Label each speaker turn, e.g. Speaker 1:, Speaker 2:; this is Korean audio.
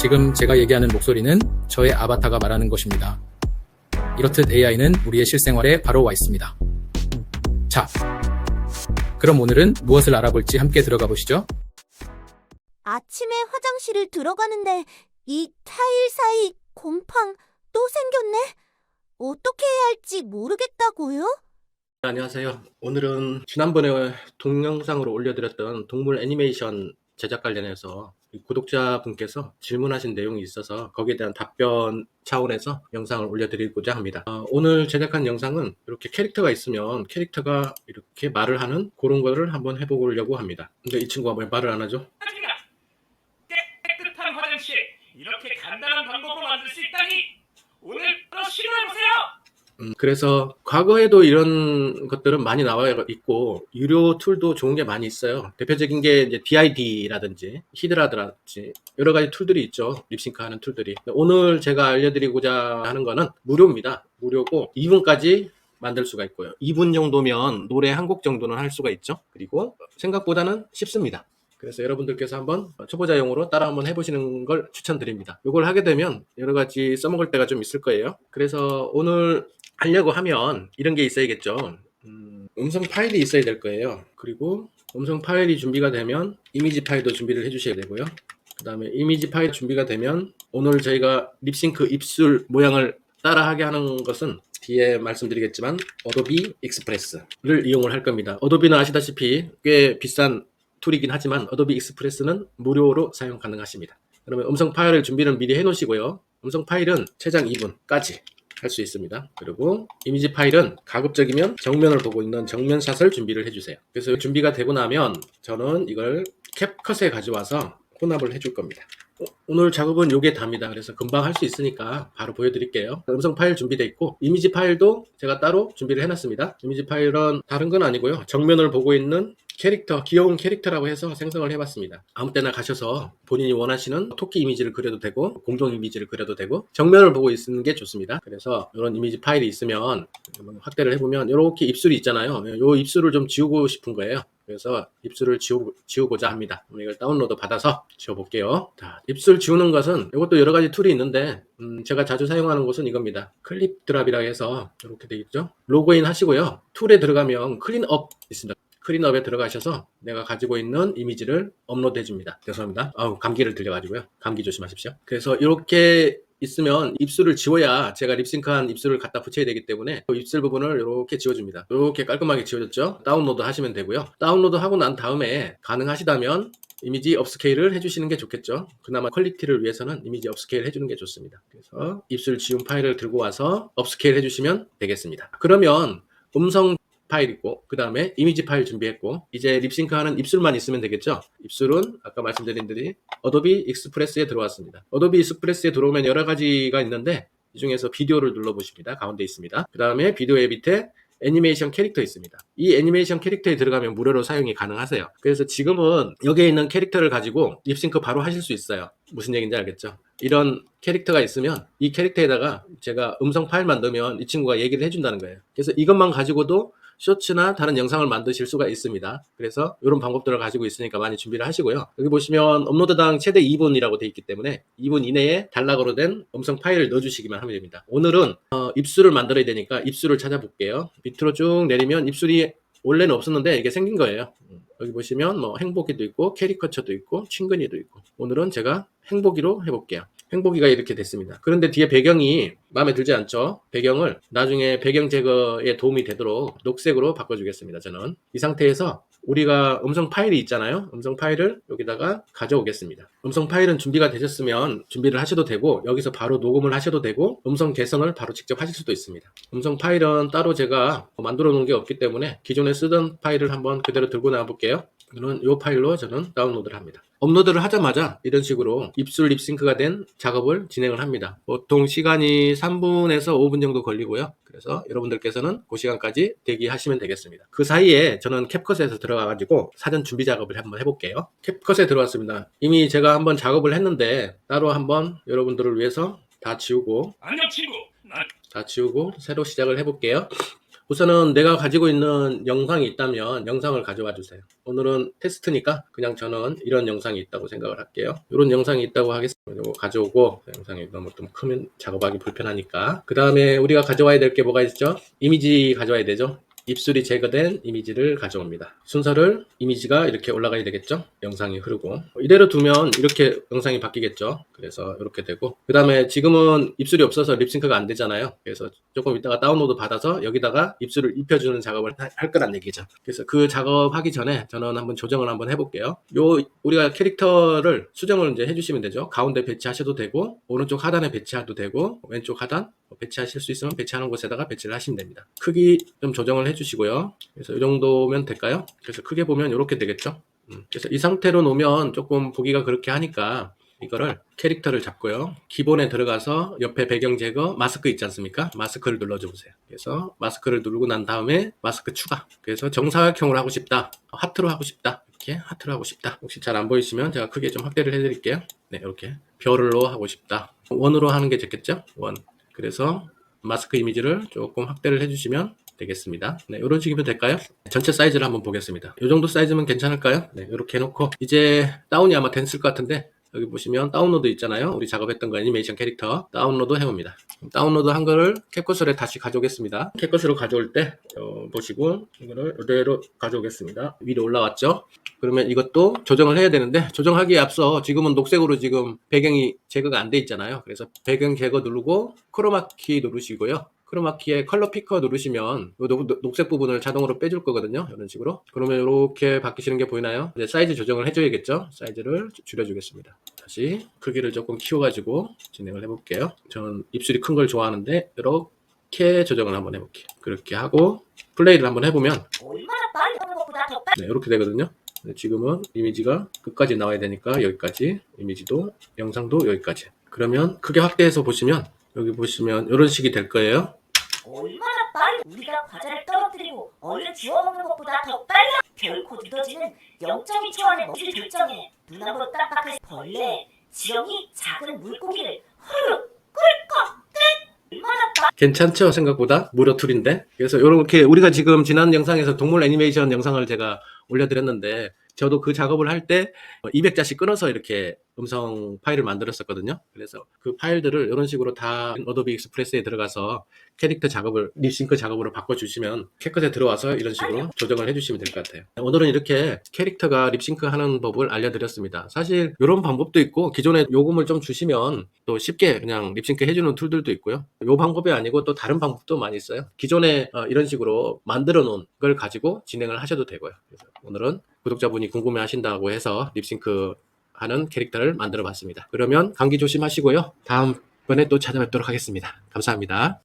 Speaker 1: 지금 제가 얘기하는 목소리는 저의 아바타가 말하는 것입니다. 이렇듯 AI는 우리의 실생활에 바로 와 있습니다. 자, 그럼 오늘은 무엇을 알아볼지 함께 들어가 보시죠.
Speaker 2: 아침에 화장실을 들어가는데 이 타일 사이 곰팡 또 생겼네? 어떻게 해야 할지 모르겠다고요?
Speaker 3: 안녕하세요. 오늘은 지난번에 동영상으로 올려드렸던 동물 애니메이션 제작 관련해서 구독자분께서 질문하신 내용이 있어서 거기에 대한 답변 차원에서 영상을 올려드리고자 합니다. 오늘 제작한 영상은 이렇게 캐릭터가 있으면 캐릭터가 이렇게 말을 하는 그런 거를 한번 해보려고 합니다. 근데 이 친구가 왜 말을 안 하죠?
Speaker 4: 깨끗한 화장실 이렇게 간단한 방법으로 만들 수 있다니 오늘 바로 실험해보세요.
Speaker 3: 그래서 과거에도 이런 것들은 많이 나와 있고 유료 툴도 좋은 게 많이 있어요. 대표적인 게 이제 DID라든지 히드라라든지 여러 가지 툴들이 있죠. 립싱크 하는 툴들이. 오늘 제가 알려드리고자 하는 거는 무료입니다. 무료고 2분까지 만들 수가 있고요. 2분 정도면 노래 한 곡 정도는 할 수가 있죠. 그리고 생각보다는 쉽습니다. 그래서 여러분들께서 한번 초보자용으로 따라 한번 해보시는 걸 추천드립니다. 이걸 하게 되면 여러 가지 써먹을 때가 좀 있을 거예요. 그래서 오늘 하려고 하면 이런 게 있어야겠죠. 음성 파일이 있어야 될 거예요. 그리고 음성 파일이 준비가 되면 이미지 파일도 준비를 해주셔야 되고요. 그 다음에 이미지 파일 준비가 되면 오늘 저희가 립싱크 입술 모양을 따라하게 하는 것은 뒤에 말씀드리겠지만 어도비 익스프레스를 이용을 할 겁니다. 어도비는 아시다시피 꽤 비싼 툴이긴 하지만 어도비 익스프레스는 무료로 사용 가능하십니다. 그러면 음성 파일을 준비를 미리 해 놓으시고요. 음성 파일은 최장 2분까지 할 수 있습니다. 그리고 이미지 파일은 가급적이면 정면을 보고 있는 정면샷을 준비를 해주세요. 그래서 준비가 되고 나면 저는 이걸 캡컷에 가져와서 혼합을 해줄 겁니다. 오늘 작업은 요게 답니다. 그래서 금방 할 수 있으니까 바로 보여드릴게요. 음성 파일 준비되어 있고 이미지 파일도 제가 따로 준비를 해놨습니다. 이미지 파일은 다른 건 아니고요. 정면을 보고 있는 캐릭터, 귀여운 캐릭터라고 해서 생성을 해봤습니다. 아무 때나 가셔서 본인이 원하시는 토끼 이미지를 그려도 되고 공룡 이미지를 그려도 되고 정면을 보고 있는 게 좋습니다. 그래서 이런 이미지 파일이 있으면 확대를 해보면 이렇게 입술이 있잖아요. 이 입술을 좀 지우고 싶은 거예요. 그래서 입술을 지우고자 합니다. 이걸 다운로드 받아서 지워볼게요. 자, 입술 지우는 것은 이것도 여러 가지 툴이 있는데 제가 자주 사용하는 것은 이겁니다. 클립 드랍이라고 해서 이렇게 되어 있죠. 로그인 하시고요. 툴에 들어가면 클린업 있습니다. 클린업에 들어가셔서 내가 가지고 있는 이미지를 업로드 해줍니다. 죄송합니다. 감기를 들려가지고요. 감기 조심하십시오. 그래서 이렇게 있으면 입술을 지워야 제가 립싱크한 입술을 갖다 붙여야 되기 때문에 입술 부분을 이렇게 지워줍니다. 이렇게 깔끔하게 지워졌죠. 다운로드 하시면 되고요. 다운로드 하고 난 다음에 가능하시다면 이미지 업스케일을 해주시는 게 좋겠죠. 그나마 퀄리티를 위해서는 이미지 업스케일 해주는 게 좋습니다. 그래서 입술 지운 파일을 들고 와서 업스케일 해주시면 되겠습니다. 그러면 음성 파일 있고 그 다음에 이미지 파일 준비했고 이제 립싱크하는 입술만 있으면 되겠죠. 입술은 아까 말씀드린 대로 어도비 익스프레스에 들어왔습니다. 어도비 익스프레스에 들어오면 여러 가지가 있는데 이 중에서 비디오를 눌러보십니다. 가운데 있습니다. 그 다음에 비디오의 밑에 애니메이션 캐릭터 있습니다. 이 애니메이션 캐릭터에 들어가면 무료로 사용이 가능하세요. 그래서 지금은 여기에 있는 캐릭터를 가지고 립싱크 바로 하실 수 있어요. 무슨 얘기인지 알겠죠? 이런 캐릭터가 있으면 이 캐릭터에다가 제가 음성 파일만 넣으면 이 친구가 얘기를 해준다는 거예요. 그래서 이것만 가지고도 쇼츠나 다른 영상을 만드실 수가 있습니다. 그래서 이런 방법들을 가지고 있으니까 많이 준비를 하시고요. 여기 보시면 업로드당 최대 2분이라고 되어 있기 때문에 2분 이내에 단락으로 된 음성 파일을 넣어주시기만 하면 됩니다. 오늘은 입술을 만들어야 되니까 입술을 찾아볼게요. 밑으로 쭉 내리면 입술이 원래는 없었는데 이게 생긴 거예요. 여기 보시면 뭐 행복이도 있고 캐리커처도 있고 친근이도 있고 오늘은 제가 행복이로 해볼게요. 행복이가 이렇게 됐습니다. 그런데 뒤에 배경이 마음에 들지 않죠? 배경을 나중에 배경 제거에 도움이 되도록 녹색으로 바꿔주겠습니다. 저는 이 상태에서 우리가 음성 파일이 있잖아요. 음성 파일을 여기다가 가져오겠습니다. 음성 파일은 준비가 되셨으면 준비를 하셔도 되고 여기서 바로 녹음을 하셔도 되고 음성 개선을 바로 직접 하실 수도 있습니다. 음성 파일은 따로 제가 만들어 놓은 게 없기 때문에 기존에 쓰던 파일을 한번 그대로 들고 나와 볼게요. 그러면 이 파일로 저는 다운로드를 합니다. 업로드를 하자마자 이런 식으로 입술 립싱크가 된 작업을 진행을 합니다. 보통 시간이 3분에서 5분 정도 걸리고요. 그래서 여러분들께서는 그 시간까지 대기하시면 되겠습니다. 그 사이에 저는 캡컷에서 들어가가지고 사전 준비 작업을 한번 해볼게요. 캡컷에 들어왔습니다. 이미 제가 한번 작업을 했는데 따로 한번 여러분들을 위해서 다 지우고
Speaker 4: 안녕 친구.
Speaker 3: 다 지우고 새로 시작을 해볼게요. 우선은 내가 가지고 있는 영상이 있다면 영상을 가져와 주세요. 오늘은 테스트니까 그냥 저는 이런 영상이 있다고 생각을 할게요. 이런 영상이 있다고 하겠습니다. 이거 가져오고, 영상이 너무 좀 크면 작업하기 불편하니까. 그 다음에 우리가 가져와야 될 게 뭐가 있죠? 이미지 가져와야 되죠. 입술이 제거된 이미지를 가져옵니다. 순서를 이미지가 이렇게 올라가야 되겠죠? 영상이 흐르고. 이대로 두면 이렇게 영상이 바뀌겠죠? 그래서 이렇게 되고. 그 다음에 지금은 입술이 없어서 립싱크가 안 되잖아요. 그래서 조금 이따가 다운로드 받아서 여기다가 입술을 입혀주는 작업을 할 거란 얘기죠. 그래서 그 작업하기 전에 저는 한번 조정을 한번 해볼게요. 우리가 캐릭터를 수정을 이제 해주시면 되죠. 가운데 배치하셔도 되고, 오른쪽 하단에 배치해도 되고, 왼쪽 하단 배치하실 수 있으면 배치하는 곳에다가 배치를 하시면 됩니다. 크기 좀 조정을 해주시고요. 그래서 이 정도면 될까요? 그래서 크게 보면 이렇게 되겠죠. 그래서 이 상태로 놓으면 조금 보기가 그렇게 하니까 이거를 캐릭터를 잡고요. 기본에 들어가서 옆에 배경 제거, 마스크 있지 않습니까? 마스크를 눌러줘 보세요. 그래서 마스크를 누르고 난 다음에 마스크 추가. 그래서 정사각형으로 하고 싶다. 하트로 하고 싶다. 이렇게 하트로 하고 싶다. 혹시 잘 안 보이시면 제가 크게 좀 확대를 해드릴게요. 네, 이렇게 별로 하고 싶다. 원으로 하는 게 좋겠죠? 원. 그래서 마스크 이미지를 조금 확대를 해주시면 되겠습니다. 네, 이런 식이면 될까요? 전체 사이즈를 한번 보겠습니다. 이 정도 사이즈면 괜찮을까요? 네, 이렇게 해놓고 이제 다운이 아마 됐을 것 같은데 여기 보시면 다운로드 있잖아요. 우리 작업했던 거 애니메이션 캐릭터 다운로드 해봅니다. 다운로드 한 거를 캡컷으로 다시 가져오겠습니다. 캡컷으로 가져올 때 보시고 이거를 이대로 가져오겠습니다. 위로 올라왔죠? 그러면 이것도 조정을 해야 되는데 조정하기에 앞서 지금은 녹색으로 지금 배경이 제거가 안 돼 있잖아요. 그래서 배경 제거 누르고 크로마키 누르시고요. 크로마키에 컬러 피커 누르시면 녹색 부분을 자동으로 빼줄 거거든요. 이런 식으로. 그러면 이렇게 바뀌시는 게 보이나요? 이제 사이즈 조정을 해줘야겠죠. 사이즈를 줄여주겠습니다. 다시 크기를 조금 키워가지고 진행을 해볼게요. 저는 입술이 큰 걸 좋아하는데 이렇게 조정을 한번 해볼게요. 그렇게 하고 플레이를 한번 해보면
Speaker 2: 얼마나 빨리 하는 것보다 더 빨리.
Speaker 3: 네, 이렇게 되거든요. 지금은 이미지가 끝까지 나와야 되니까 여기까지, 이미지도 영상도 여기까지. 그러면 크게 확대해서 보시면 여기 보시면 이런 식이 될 거예요.
Speaker 2: 얼마나 빨리 우리가 과자를 떨어뜨리고 얼른 지워먹는 것보다 더 빨리. 결코 늦어지는 0.2초 안에 먹이를 결정해. 눈앞으로 깜빡할 벌레, 지렁이, 작은 물고기를 후루룩 꿀꺽 끝. 얼마나 빨리.
Speaker 3: 괜찮죠? 생각보다 무료 툴인데. 그래서 이렇게 우리가 지금 지난 영상에서 동물 애니메이션 영상을 제가 올려드렸는데 저도 그 작업을 할 때 200자씩 끊어서 이렇게 음성 파일을 만들었었거든요. 그래서 그 파일들을 이런 식으로 다 어도비 익스프레스에 들어가서 캐릭터 작업을, 립싱크 작업으로 바꿔주시면 캡컷에 들어와서 이런 식으로 조정을 해주시면 될 것 같아요. 오늘은 이렇게 캐릭터가 립싱크 하는 법을 알려드렸습니다. 사실 이런 방법도 있고 기존에 요금을 좀 주시면 또 쉽게 그냥 립싱크 해주는 툴들도 있고요. 요 방법이 아니고 또 다른 방법도 많이 있어요. 기존에 이런 식으로 만들어 놓은 걸 가지고 진행을 하셔도 되고요. 그래서 오늘은 구독자분이 궁금해 하신다고 해서 립싱크 하는 캐릭터를 만들어 봤습니다. 그러면 감기 조심하시고요. 다음번에 또 찾아뵙도록 하겠습니다. 감사합니다.